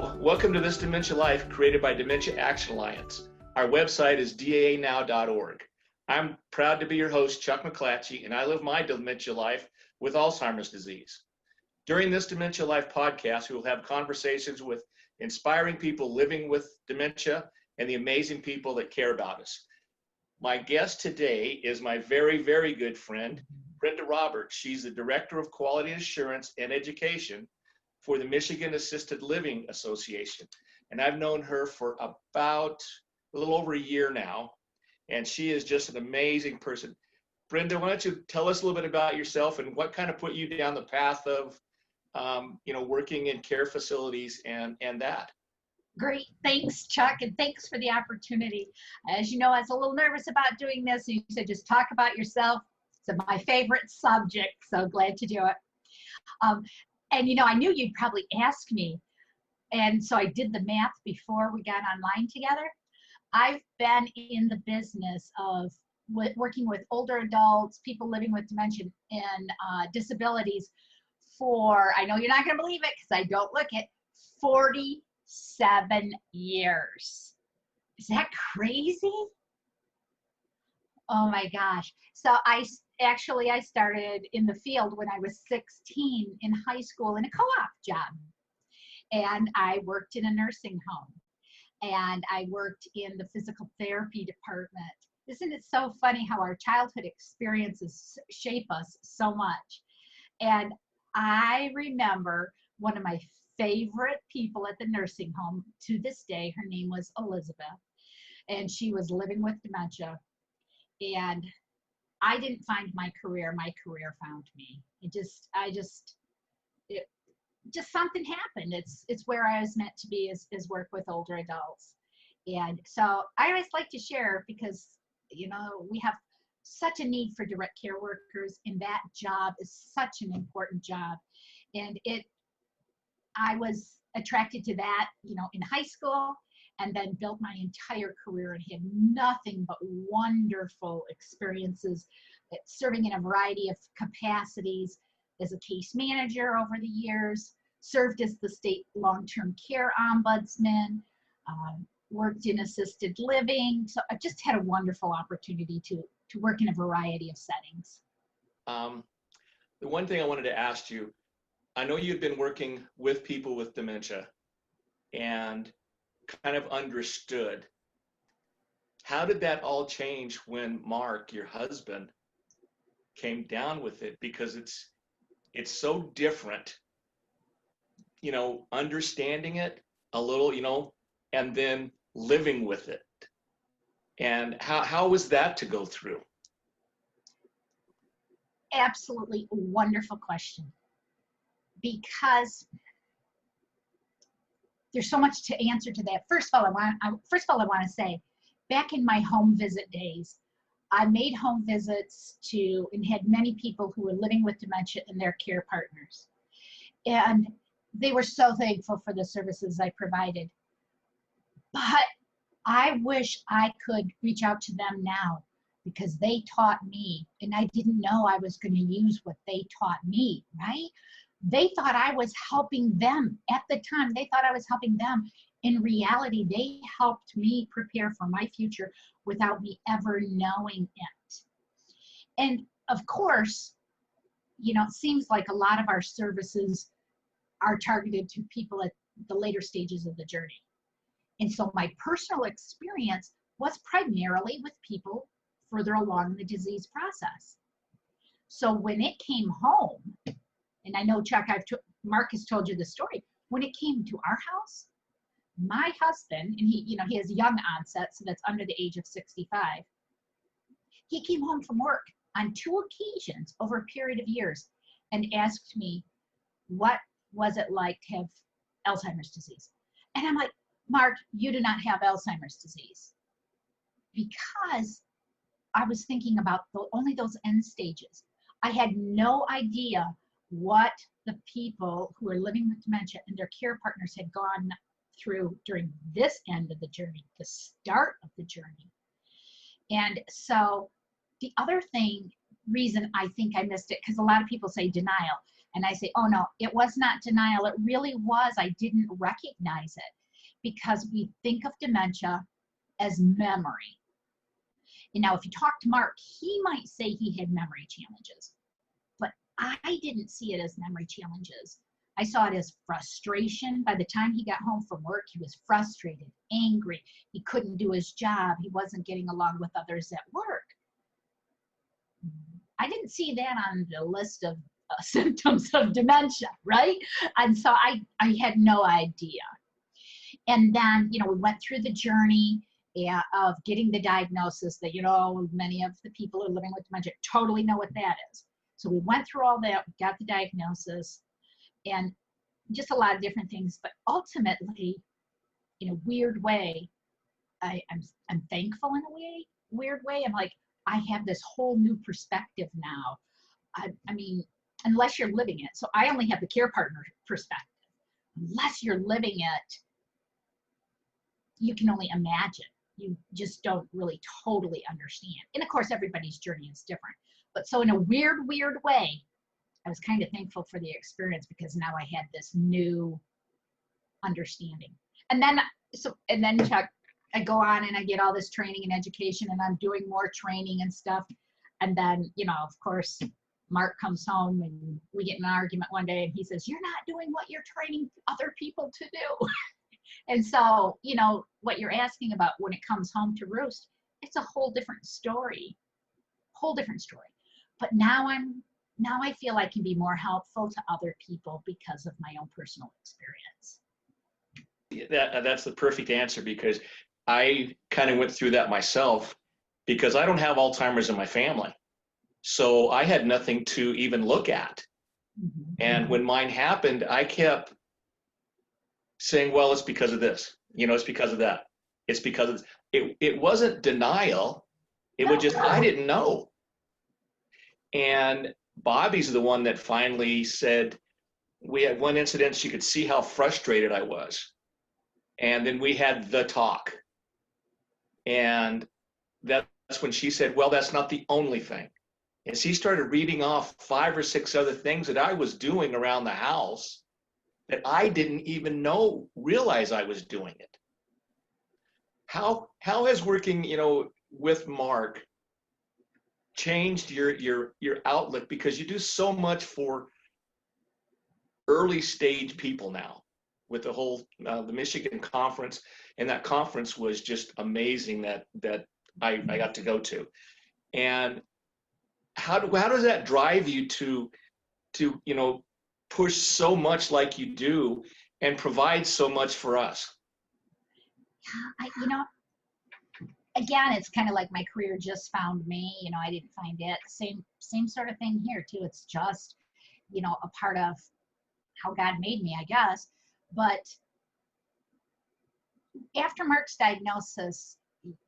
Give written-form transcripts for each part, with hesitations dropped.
Hello, welcome to This Dementia Life, created by Dementia Action Alliance. Our website is daanow.org. I'm proud to be your host, Chuck McClatchy, and I live my dementia life with Alzheimer's disease. During this Dementia Life podcast, we will have conversations with inspiring people living with dementia and the amazing people that care about us. My guest today is my very, very good friend, Brenda Roberts. She's the Director of Quality Assurance and Education for the Michigan Assisted Living Association. And I've known her for about a little over a year now, and she is just an amazing person. Brenda, why don't you tell us a little bit about yourself and what kind of put you down the path of working in care facilities and that? Great. Thanks, Chuck, and thanks for the opportunity. As you know, I was a little nervous about doing this. You said just talk about yourself. It's my favorite subject, so glad to do it. And I knew you'd probably ask me, and so I did the math before we got online together. I've been in the business of working with older adults, people living with dementia and disabilities for, I know you're not going to believe it because I don't look it, 47 years. Is that crazy? Oh my gosh. So I started in the field when I was 16 in high school in a co-op job. And I worked in a nursing home. And I worked in the physical therapy department. Isn't it so funny how our childhood experiences shape us so much? And I remember one of my favorite people at the nursing home to this day. Her name was Elizabeth, and she was living with dementia. And I didn't find my career found me. Just something happened. It's where I was meant to be, is work with older adults. And so I always like to share because, we have such a need for direct care workers, and that job is such an important job. And I was attracted to that, in high school, and then built my entire career and had nothing but wonderful experiences serving in a variety of capacities as a case manager over the years, served as the state long-term care ombudsman, worked in assisted living. So I just had a wonderful opportunity to work in a variety of settings. The one thing I wanted to ask you, I know you've been working with people with dementia and kind of understood. How did that all change when Mark, your husband, came down with it? Because it's so different, understanding it a little, and then living with it. And how was that to go through? Absolutely wonderful question. Because there's so much to answer to that. First of all, I want to say, back in my home visit days, I made home visits to and had many people who were living with dementia and their care partners. And they were so thankful for the services I provided. But I wish I could reach out to them now, because they taught me, and I didn't know I was going to use what they taught me, right? They thought I was helping them. At the time, they thought I was helping them. In reality, they helped me prepare for my future without me ever knowing it. And of course, it seems like a lot of our services are targeted to people at the later stages of the journey. And so my personal experience was primarily with people further along the disease process. So when it came home, and I know, Chuck, Mark has told you the story, when it came to our house, my husband, and he has young onset, so that's under the age of 65. He came home from work on 2 occasions over a period of years and asked me, what was it like to have Alzheimer's disease? And I'm like, Mark, you do not have Alzheimer's disease. Because I was thinking about only those end stages. I had no idea what the people who are living with dementia and their care partners had gone through during this end of the journey, the start of the journey. And so the other reason I think I missed it, because a lot of people say denial. And I say, oh no, it was not denial. It really was. I didn't recognize it, because we think of dementia as memory. And now if you talk to Mark, he might say he had memory challenges, but I didn't see it as memory challenges. I saw it as frustration. By the time he got home from work, he was frustrated, angry. He couldn't do his job. He wasn't getting along with others at work. I didn't see that on the list of symptoms of dementia, right? And so I had no idea. And then, we went through the journey of getting the diagnosis that, many of the people who are living with dementia totally know what that is. So we went through all that, got the diagnosis, and just a lot of different things. But ultimately, in a weird way, I'm thankful in a weird way. I'm like, I have this whole new perspective now. I mean, unless you're living it. So I only have the care partner perspective. Unless you're living it, you can only imagine. You just don't really totally understand. And of course, everybody's journey is different. But so in a weird way, I was kind of thankful for the experience, because now I had this new understanding. And then Chuck, I go on and I get all this training and education, and I'm doing more training and stuff. And then, of course, Mark comes home and we get in an argument one day, and he says, "You're not doing what you're training other people to do." And so, what you're asking about when it comes home to roost, it's a whole different story. But now I feel I can be more helpful to other people because of my own personal experience. That's the perfect answer, because I kind of went through that myself, because I don't have Alzheimer's in my family. So I had nothing to even look at. Mm-hmm. And when mine happened, I kept saying, well, it's because of this, it's because of that. It's because of this. It wasn't denial. It was just, I didn't know. And Bobby's the one that finally said, we had one incident, she could see how frustrated I was. And then we had the talk. And that's when she said, well, that's not the only thing. And she started reading off 5 or 6 other things that I was doing around the house that I didn't even realize I was doing it. How has working, with Mark changed your outlook? Because you do so much for early stage people now, with the whole the Michigan conference, and that conference was just amazing that I got to go to. And how does that drive you to push so much like you do and provide so much for us? Again, it's kind of like my career just found me. I didn't find it. Same sort of thing here too. It's just, a part of how God made me, I guess. But after Mark's diagnosis,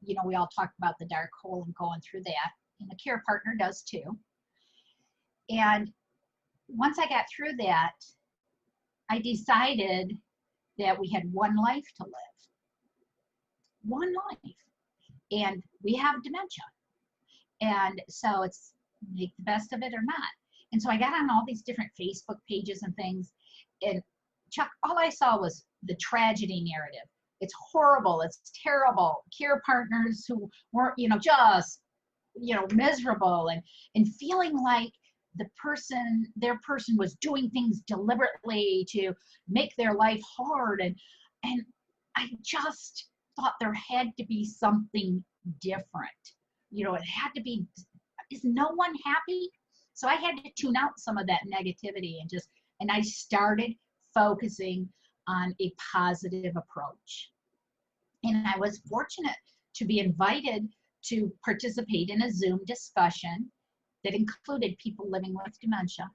we all talked about the dark hole and going through that, and the care partner does too. And once I got through that, I decided that we had one life to live. One life. And we have dementia. And so it's make the best of it or not. And so I got on all these different Facebook pages and things. And Chuck, all I saw was the tragedy narrative. It's horrible. It's terrible. Care partners who weren't, just, miserable and feeling like their person was doing things deliberately to make their life hard. And I just thought there had to be something different. It had to be, is no one happy? So I had to tune out some of that negativity and I started focusing on a positive approach. And I was fortunate to be invited to participate in a Zoom discussion that included people living with dementia.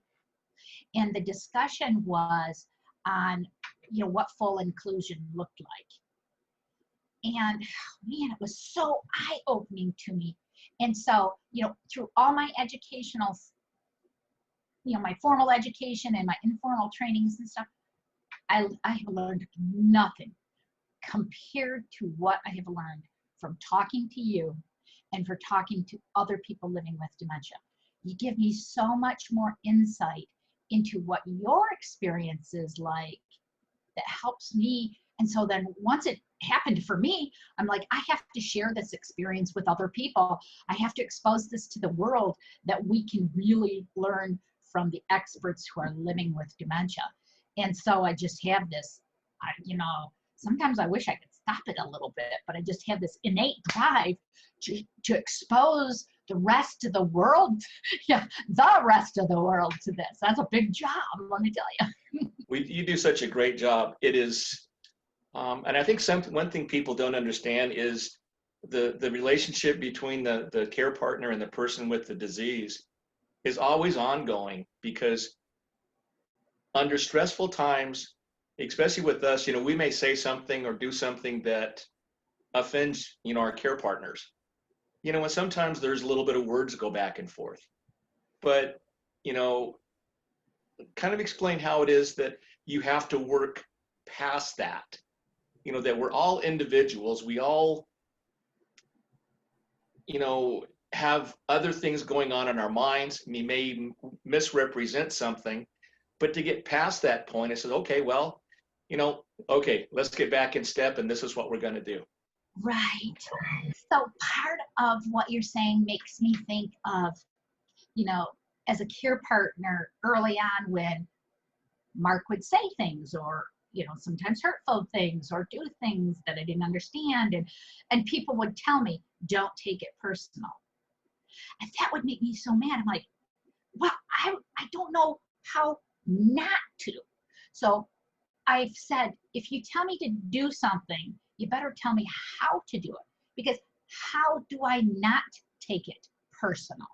And the discussion was on, what full inclusion looked like. And man, it was so eye-opening to me. And so, through all my educational, my formal education and my informal trainings and stuff, I have learned nothing compared to what I have learned from talking to you and for talking to other people living with dementia. You give me so much more insight into what your experience is like that helps me. And so then once it happened for me, I'm like, I have to share this experience with other people. I have to expose this to the world, that we can really learn from the experts who are living with dementia. And so I just have this, sometimes I wish I could stop it a little bit, but I just have this innate drive to expose the rest of the world, the rest of the world to this. That's a big job, let me tell you. You do such a great job. It is, and I think one thing people don't understand is the relationship between the care partner and the person with the disease is always ongoing, because under stressful times, especially with us, we may say something or do something that offends, our care partners. And sometimes there's a little bit of words go back and forth. But, kind of explain how it is that you have to work past that, that we're all individuals. We all, have other things going on in our minds. We may misrepresent something, but to get past that point, I said, okay, well, okay, let's get back in step, and this is what we're going to do. Right. So part of what you're saying makes me think of, as a care partner early on, when Mark would say things, or, sometimes hurtful things, or do things that I didn't understand. And people would tell me, don't take it personal. And that would make me so mad. I'm like, well, I don't know how not to. So I've said, if you tell me to do something, you better tell me how to do it, because how do I not take it personal?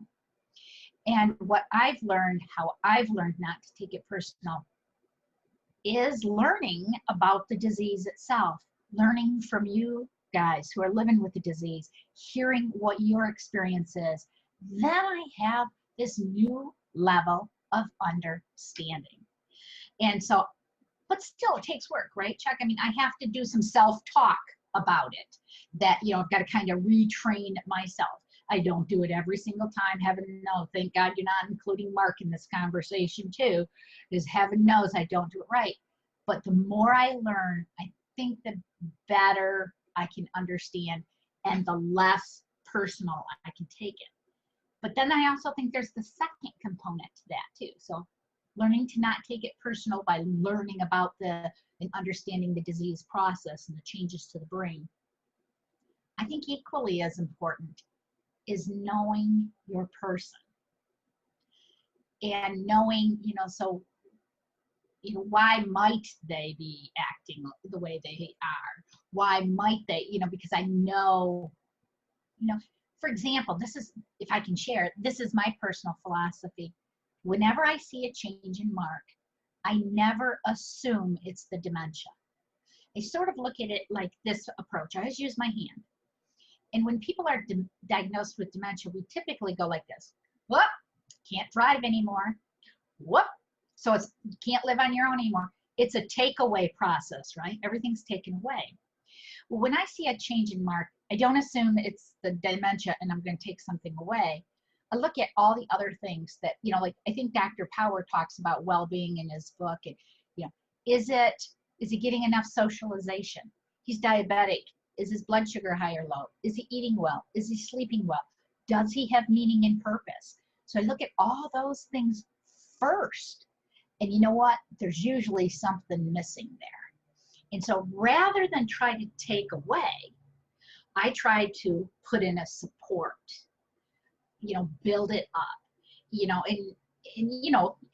And what I've learned, how I've learned not to take it personal, is learning about the disease itself, learning from you guys who are living with the disease, hearing what your experience is. Then I have this new level of understanding. And so, but still it takes work, right, Chuck? I mean, I have to do some self-talk about it, that, I've got to kind of retrain myself. I don't do it every single time. Heaven knows, thank God you're not including Mark in this conversation too, because heaven knows I don't do it right. But the more I learn, I think the better I can understand, and the less personal I can take it. But then I also think there's the second component to that too. So learning to not take it personal by learning about and understanding the disease process and the changes to the brain. I think equally as important is knowing your person, and knowing, why might they be acting the way they are? Why might they, because I know, for example, this is, if I can share, this is my personal philosophy. Whenever I see a change in Mark, I never assume it's the dementia. I sort of look at it like this approach. I always use my hand. And when people are diagnosed with dementia, we typically go like this. Whoop, can't drive anymore. Whoop, so you can't live on your own anymore. It's a takeaway process, right? Everything's taken away. Well, when I see a change in Mark, I don't assume it's the dementia and I'm going to take something away. I look at all the other things that, like I think Dr. Power talks about well-being in his book. And, is he getting enough socialization? He's diabetic. Is his blood sugar high or low? Is he eating well? Is he sleeping well? Does he have meaning and purpose? So I look at all those things first. And you know what? There's usually something missing there. And so rather than try to take away, I try to put in a support, build it up, and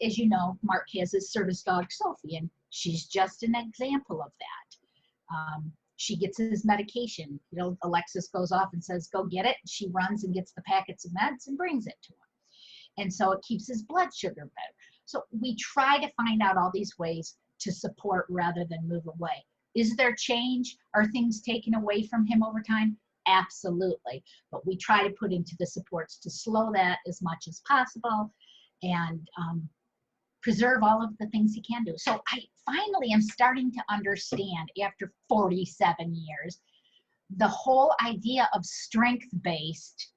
as you know, Mark has his service dog, Sophie, and she's just an example of that. She gets his medication. Alexis goes off and says, go get it. She runs and gets the packets of meds and brings it to him. And so it keeps his blood sugar better. So we try to find out all these ways to support rather than move away. Is there change? Are things taken away from him over time? Absolutely. But we try to put into the supports to slow that as much as possible, and preserve all of the things he can do. So I finally am starting to understand, after 47 years, the whole idea of strength-based,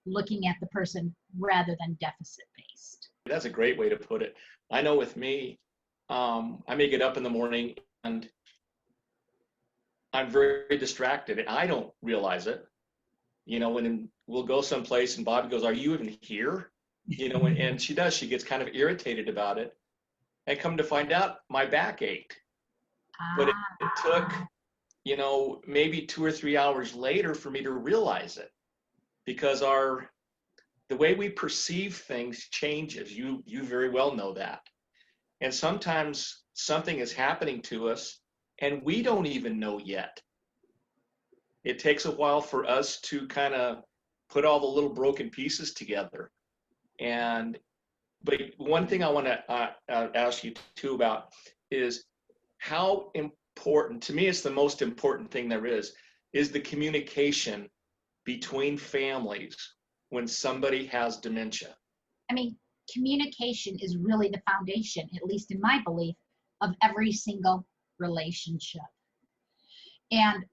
looking at the person rather than deficit-based. That's a great way to put it. I know with me, I may get up in the morning and I'm very distracted and I don't realize it. When we'll go someplace and Bobby goes, "Are you even here?" And she does. She gets kind of irritated about it. And come to find out, my back ached. But it took, maybe 2 or 3 hours later for me to realize it, because the way we perceive things changes. You very well know that. And sometimes something is happening to us and we don't even know yet. It takes a while for us to kind of put all the little broken pieces together. But one thing I want to ask you too about is how important, to me, it's the most important thing there is the communication between families when somebody has dementia. I mean, communication is really the foundation, at least in my belief, of every single relationship. And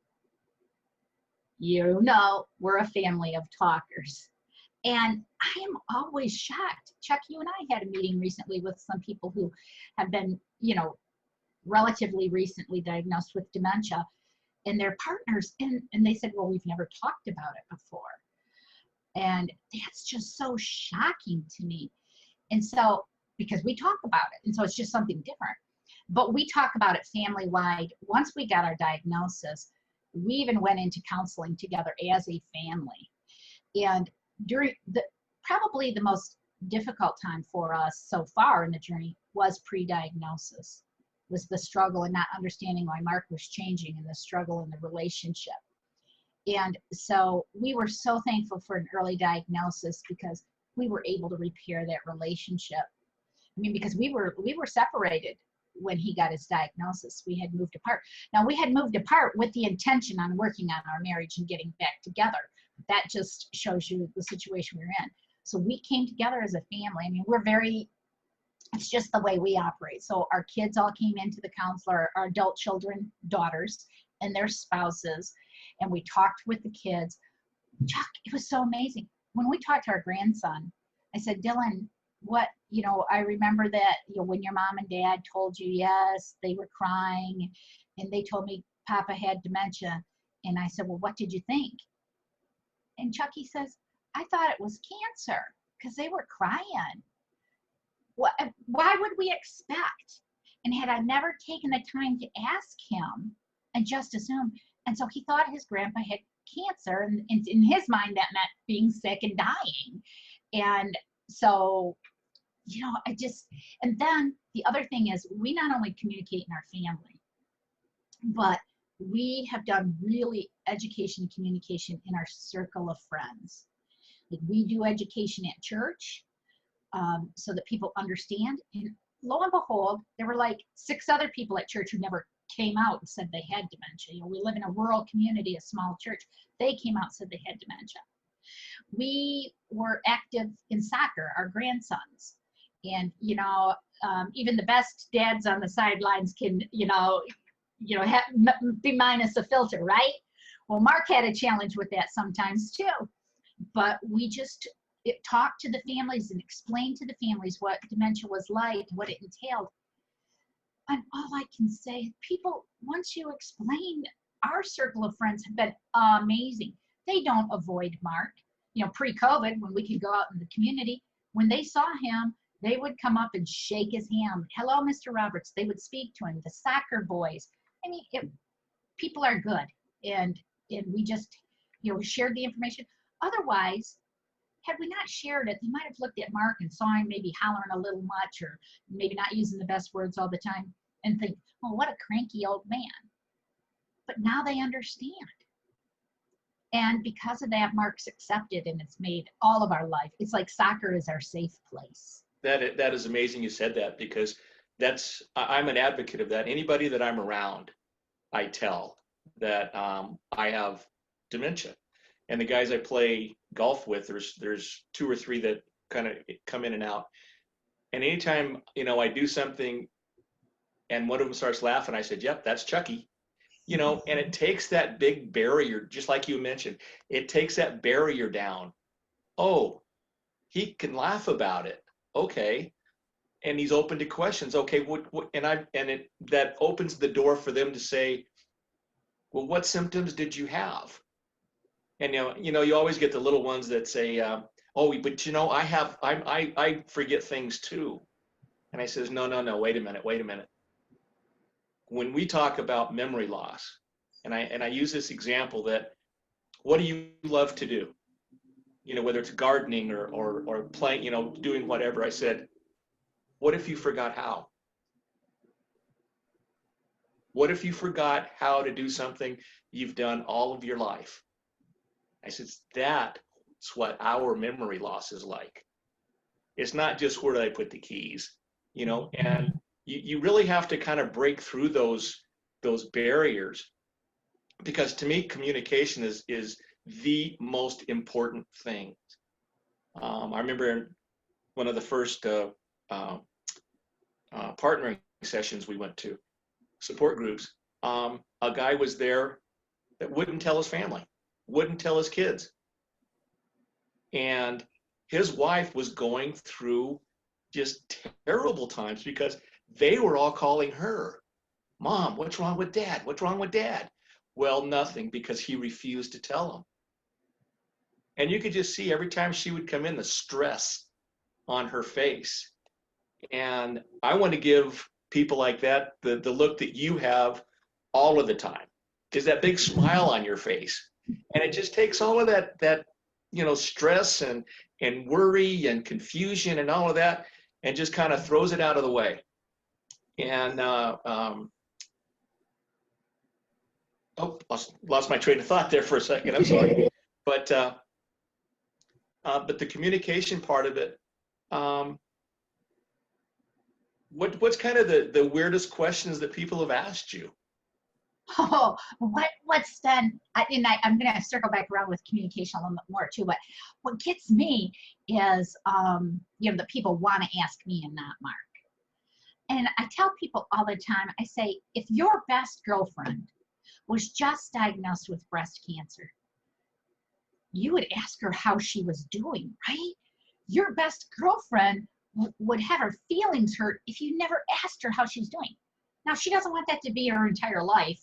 we're a family of talkers. And I am always shocked. Chuck, you and I had a meeting recently with some people who have been, relatively recently diagnosed with dementia, and their partners, and they said, well, we've never talked about it before. And that's just so shocking to me. And so, because we talk about it, and so it's just something different. But we talk about it family-wide. Once we got our diagnosis, we even went into counseling together as a family. And during probably the most difficult time for us so far in the journey was pre-diagnosis, was the struggle and not understanding why Mark was changing, and the struggle in the relationship. And so we were so thankful for an early diagnosis, because we were able to repair that relationship. I mean, because we were separated when he got his diagnosis. We had moved apart. Now, we had moved apart with the intention on working on our marriage and getting back together. That just shows you the situation we were in. So we came together as a family. I mean, it's just the way we operate. So our kids all came into the counselor, our adult children, daughters, and their spouses, and we talked with the kids. Chuck, it was so amazing. When we talked to our grandson, I said, Dylan, I remember that, when your mom and dad told you, yes, they were crying, and they told me Papa had dementia. And I said, well, what did you think? And Chucky says, I thought it was cancer, because they were crying. Why would we expect? And had I never taken the time to ask him and just assumed, and so he thought his grandpa had cancer, and in his mind that meant being sick and dying. And so, and then the other thing is, we not only communicate in our family, but we have done really education and communication in our circle of friends. Like, we do education at church, so that people understand. And lo and behold, there were like 6 other people at church who never came out and said they had dementia. We live in a rural community, a small church. They came out and said they had dementia. We were active in soccer, our grandsons. And, even the best dads on the sidelines can, be minus a filter, right? Well, Mark had a challenge with that sometimes too. But we just talked to the families and explained to the families what dementia was like, what it entailed. And all I can say, people, once you explain, our circle of friends have been amazing. They don't avoid Mark. Pre-COVID, when we could go out in the community, when they saw him, they would come up and shake his hand. Hello, Mr. Roberts. They would speak to him. The soccer boys. I mean, people are good. And we just, shared the information. Otherwise, had we not shared it, they might have looked at Mark and saw him maybe hollering a little much, or maybe not using the best words all the time, and think, oh, what a cranky old man. But now they understand. And because of that, Mark's accepted, and it's made all of our life. It's like soccer is our safe place. That is amazing you said that, because I'm an advocate of that. Anybody that I'm around, I tell that I have dementia. And the guys I play golf with, there's 2 or 3 that kind of come in and out. And anytime, I do something and one of them starts laughing, I said, yep, that's Chucky. And it takes that big barrier, just like you mentioned, it takes that barrier down. Oh, he can laugh about it. Okay. and he's open to questions. Okay, that opens the door for them to say, well, what symptoms did you have? And you always get the little ones that say, oh, but I forget things too. And I says, no, wait a minute. When we talk about memory loss, and I use this example that, what do you love to do? Whether it's gardening or playing, doing whatever. I said, what if you forgot how? What if you forgot how to do something you've done all of your life? I said, that's what our memory loss is like. It's not just where did I put the keys, and you really have to kind of break through those barriers, because to me, communication is the most important thing. I remember one of the first partnering sessions we went to, support groups, a guy was there that wouldn't tell his family, wouldn't tell his kids. And his wife was going through just terrible times because they were all calling her, Mom, what's wrong with Dad? What's wrong with Dad? Well, nothing, because he refused to tell them. And you could just see every time she would come in, the stress on her face. And I want to give people like that the look that you have all of the time, is that big smile on your face. And it just takes all of that stress and worry and confusion and all of that, and just kind of throws it out of the way. And lost my train of thought there for a second. I'm sorry. But the communication part of it, what's kind of the weirdest questions that people have asked you? Oh, what's done? I'm going to circle back around with communication a little bit more too. But what gets me is, the people want to ask me and not Mark. And I tell people all the time, I say, if your best girlfriend was just diagnosed with breast cancer, you would ask her how she was doing, right? Your best girlfriend would have her feelings hurt if you never asked her how she's doing. Now, she doesn't want that to be her entire life.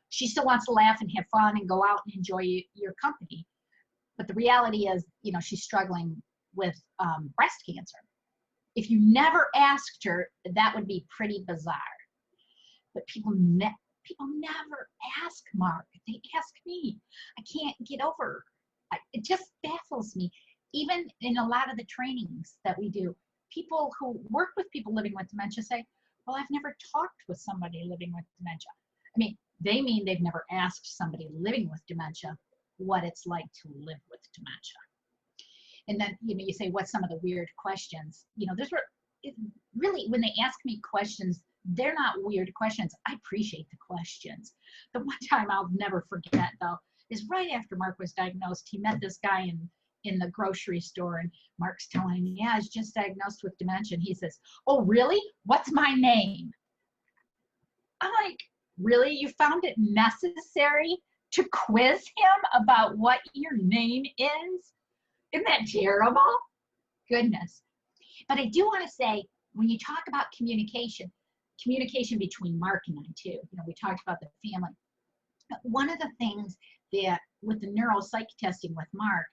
She still wants to laugh and have fun and go out and enjoy your company. But the reality is, she's struggling with breast cancer. If you never asked her, that would be pretty bizarre. But people never ask Mark. They ask me. I can't get over. It just baffles me. Even in a lot of the trainings that we do, people who work with people living with dementia say, well, I've never talked with somebody living with dementia. I mean, they mean they've never asked somebody living with dementia what it's like to live with dementia. And then, you say, what's some of the weird questions? Really, when they ask me questions, they're not weird questions. I appreciate the questions. The one time I'll never forget, though, is right after Mark was diagnosed, he met this guy in the grocery store, and Mark's telling him, yeah, I was just diagnosed with dementia. And he says, oh, really? What's my name? I'm like, really? You found it necessary to quiz him about what your name is? Isn't that terrible? Goodness. But I do want to say, when you talk about communication between Mark and I too, we talked about the family. One of the things that with the neuropsych testing with Mark,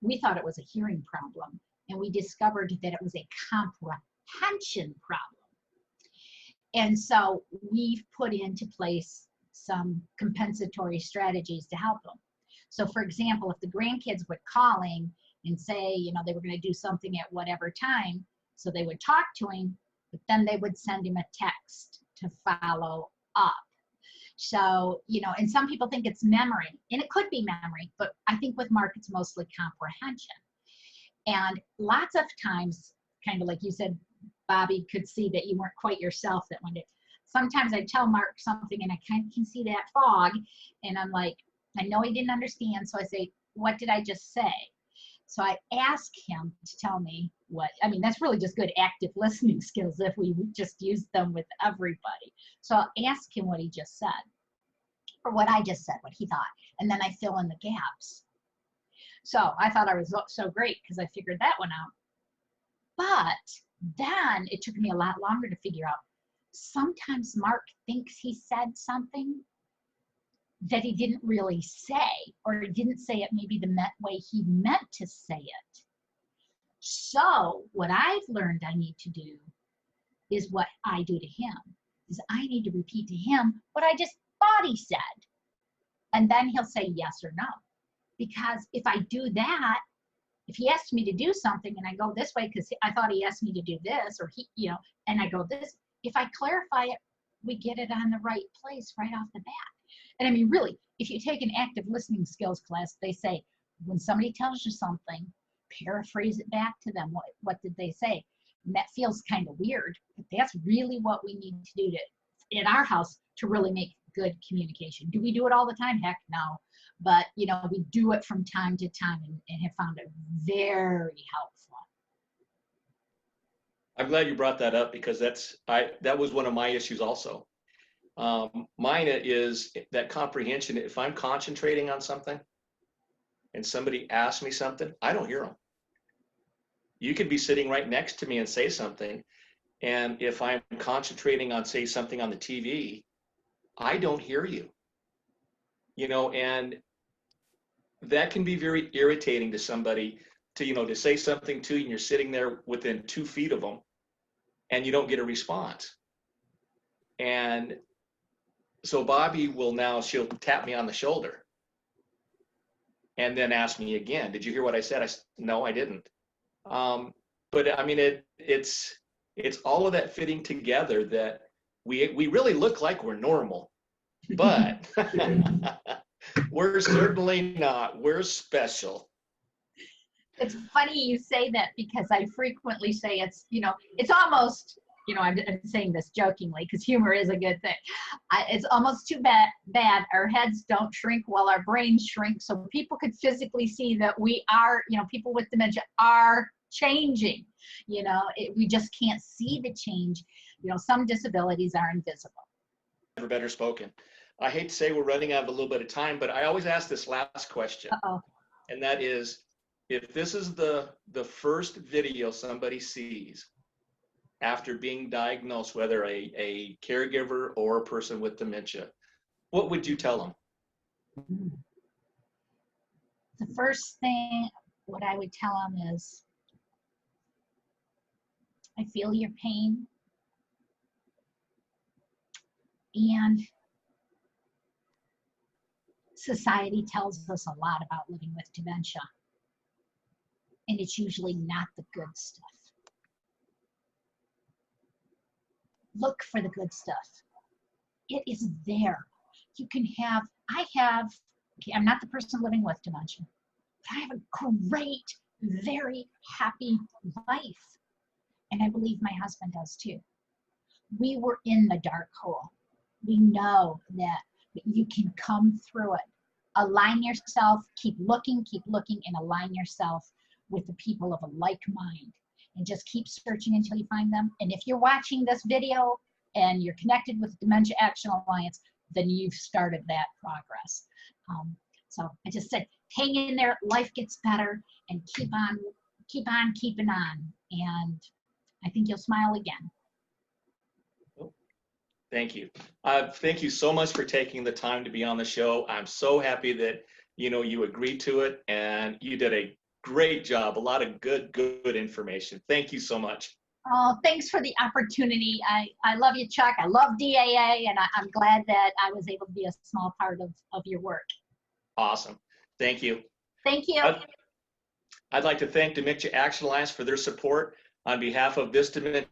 we thought it was a hearing problem, and we discovered that it was a comprehension problem. And so we've put into place some compensatory strategies to help him. So for example, if the grandkids were calling and say, they were going to do something at whatever time, so they would talk to him, but then they would send him a text to follow up. So, and some people think it's memory, and it could be memory, but I think with Mark, it's mostly comprehension. And lots of times, kind of like you said, Bobby could see that you weren't quite yourself that one day. Sometimes I tell Mark something and I kind of can see that fog, and I'm like, I know he didn't understand. So I say, what did I just say? So I ask him to tell me that's really just good active listening skills if we just use them with everybody. So I'll ask him what he just said, or what I just said, what he thought, and then I fill in the gaps. So I thought I was so great because I figured that one out. But Then it took me a lot longer to figure out. Sometimes Mark thinks he said something that he didn't really say, or he didn't say it maybe the way he meant to say it. So what I've learned I need to do is what I do to him, is I need to repeat to him what I just thought he said. And then he'll say yes or no. Because if I do that, if he asks me to do something and I go this way because I thought he asked me to do this, or he, and I go this, if I clarify it, we get it on the right place right off the bat. And I mean, really, if you take an active listening skills class, they say, when somebody tells you something, paraphrase it back to them. What did they say? And that feels kind of weird, but that's really what we need to do in our house to really make good communication. Do we do it all the time? Heck no. But, we do it from time to time and have found it very helpful. I'm glad you brought that up because that was one of my issues also. Mine is that comprehension. If I'm concentrating on something and somebody asks me something, I don't hear them. You could be sitting right next to me and say something, and if I'm concentrating on, say, something on the TV, I don't hear you. And that can be very irritating to somebody to say something to you and you're sitting there within 2 feet of them and you don't get a response. And so Bobby she'll tap me on the shoulder and then ask me again, did you hear what I said? No, I didn't. But I mean, it's all of that fitting together that we really look like we're normal, but we're certainly not. We're special. It's funny you say that because I frequently say it's almost, I'm saying this jokingly because humor is a good thing. It's almost too bad our heads don't shrink while our brains shrink, so people could physically see that we are, people with dementia are changing. We just can't see the change. Some disabilities are invisible. Never better spoken. I hate to say we're running out of a little bit of time, but I always ask this last question. Uh-oh. And that is, if this is the first video somebody sees after being diagnosed, whether a caregiver or a person with dementia, what would you tell them? The first thing, what I would tell them is, I feel your pain, and society tells us a lot about living with dementia, and it's usually not the good stuff. Look for the good stuff. It is there. You can have, I'm not the person living with dementia, but I have a great, very happy life. And I believe my husband does too. We were in the dark hole. We know that you can come through it. Align yourself, keep looking, and align yourself with the people of a like mind. And just keep searching until you find them. And if you're watching this video and you're connected with Dementia Action Alliance, then you've started that progress. So I just said, hang in there, life gets better, and keep on keeping on. And I think you'll smile again. Thank you. Thank you so much for taking the time to be on the show. I'm so happy that you agreed to it, and you did a great job. A lot of good information. Thank you so much. Oh, thanks for the opportunity. I love you, Chuck. I love DAA, and I'm glad that I was able to be a small part of your work. Awesome. Thank you. Thank you. I'd like to thank Dementia Action Alliance for their support. On behalf of This Dementia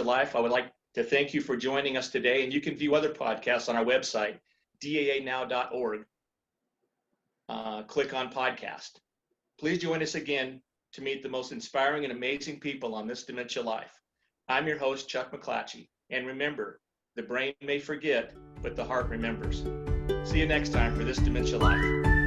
Life, I would like to thank you for joining us today, and you can view other podcasts on our website, daanow.org. Click on podcast. Please join us again to meet the most inspiring and amazing people on This Dementia Life. I'm your host, Chuck McClatchy, and remember, the brain may forget, but the heart remembers. See you next time for This Dementia Life.